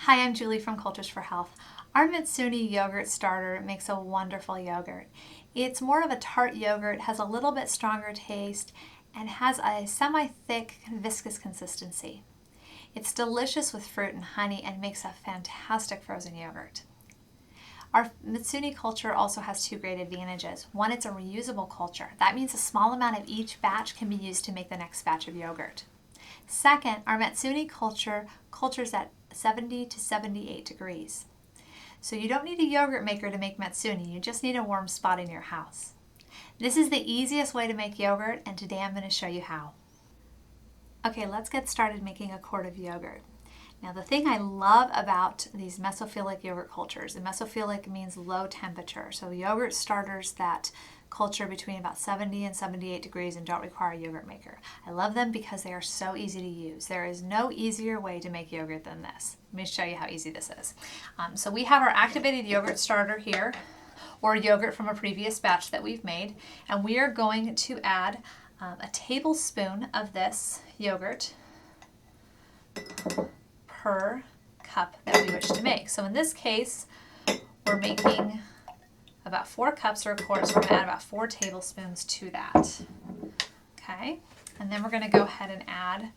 Hi, I'm Julie from Cultures for Health. Our Matsoni yogurt starter makes a wonderful yogurt. It's more of a tart yogurt, has a little bit stronger taste, and has a semi-thick, viscous consistency. It's delicious with fruit and honey and makes a fantastic frozen yogurt. Our Matsoni culture also has two great advantages. One, it's a reusable culture. That means a small amount of each batch can be used to make the next batch of yogurt. Second, our Matsoni cultures at 70 to 78 degrees. So you don't need a yogurt maker to make Matsoni, you just need a warm spot in your house. This is the easiest way to make yogurt, and today I'm going to show you how. Okay, let's get started making a quart of yogurt. Now the thing I love about these mesophilic yogurt cultures, and mesophilic means low temperature, so yogurt starters that culture between about 70 and 78 degrees and don't require a yogurt maker. I love them because they are so easy to use. There is no easier way to make yogurt than this. Let me show you how easy this is. So we have our activated yogurt starter here, or yogurt from a previous batch that we've made, and we are going to add a tablespoon of this yogurt per cup that we wish to make. So in this case, we're making about 4 cups or a quart, so we're going to add about 4 tablespoons to that. Okay, and then we're going to go ahead and add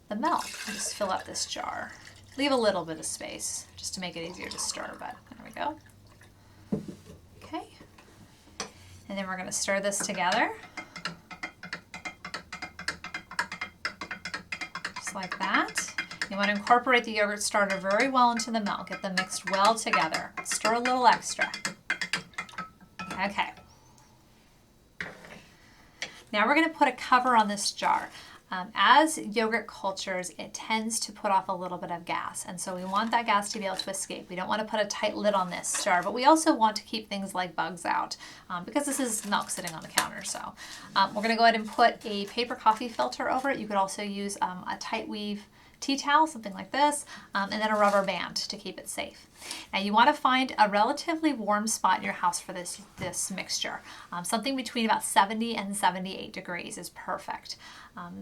the milk. Just fill up this jar. Leave a little bit of space just to make it easier to stir, but there we go. Okay, and then we're going to stir this together. Just like that. You want to incorporate the yogurt starter very well into the milk. Get them mixed well together. Stir a little extra. Okay. Now we're going to put a cover on this jar. As yogurt cultures, it tends to put off a little bit of gas, and so we want that gas to be able to escape. We don't want to put a tight lid on this jar, but we also want to keep things like bugs out because this is milk sitting on the counter. So we're going to go ahead and put a paper coffee filter over it. You could also use a tight weave tea towel, something like this, and then a rubber band to keep it safe. Now you want to find a relatively warm spot in your house for this mixture. Something between about 70 and 78 degrees is perfect.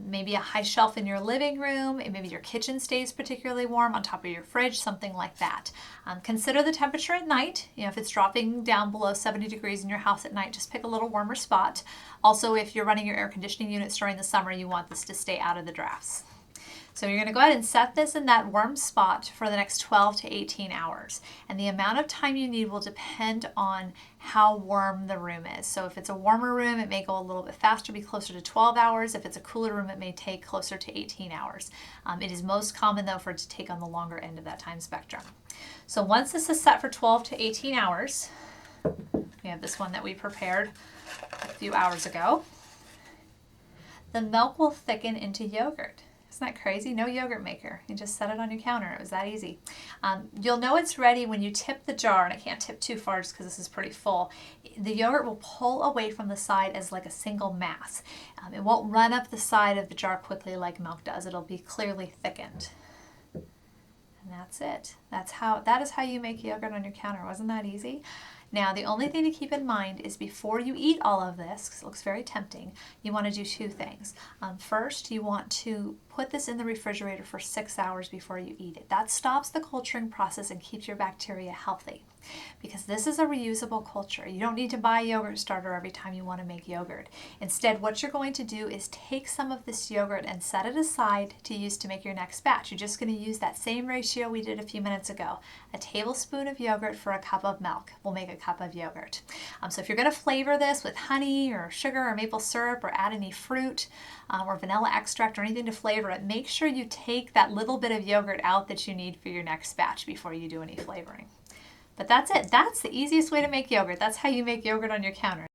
Maybe a high shelf in your living room, maybe your kitchen stays particularly warm, on top of your fridge, something like that. Consider the temperature at night. You know, if it's dropping down below 70 degrees in your house at night, just pick a little warmer spot. Also, if you're running your air conditioning units during the summer, you want this to stay out of the drafts. So you're going to go ahead and set this in that warm spot for the next 12 to 18 hours. And the amount of time you need will depend on how warm the room is. So if it's a warmer room, it may go a little bit faster, be closer to 12 hours. If it's a cooler room, it may take closer to 18 hours. It is most common, though, for it to take on the longer end of that time spectrum. So once this is set for 12 to 18 hours, we have this one that we prepared a few hours ago, the milk will thicken into yogurt. Isn't that crazy? No yogurt maker. You just set it on your counter. It was that easy. You'll know it's ready when you tip the jar, and I can't tip too far just because this is pretty full. The yogurt will pull away from the side as like a single mass. It won't run up the side of the jar quickly like milk does. It'll be clearly thickened. And that's it. That is how you make yogurt on your counter. Wasn't that easy? Now, the only thing to keep in mind is before you eat all of this, because it looks very tempting, you want to do 2 things. First, you want to put this in the refrigerator for 6 hours before you eat it. That stops the culturing process and keeps your bacteria healthy. Because this is a reusable culture. You don't need to buy a yogurt starter every time you want to make yogurt. Instead, what you're going to do is take some of this yogurt and set it aside to use to make your next batch. You're just going to use that same ratio we did a few minutes ago. A tablespoon of yogurt for a cup of milk will make a cup of yogurt. So if you're going to flavor this with honey or sugar or maple syrup or add any fruit or vanilla extract or anything to flavor it, make sure you take that little bit of yogurt out that you need for your next batch before you do any flavoring. But that's it. That's the easiest way to make yogurt. That's how you make yogurt on your counter.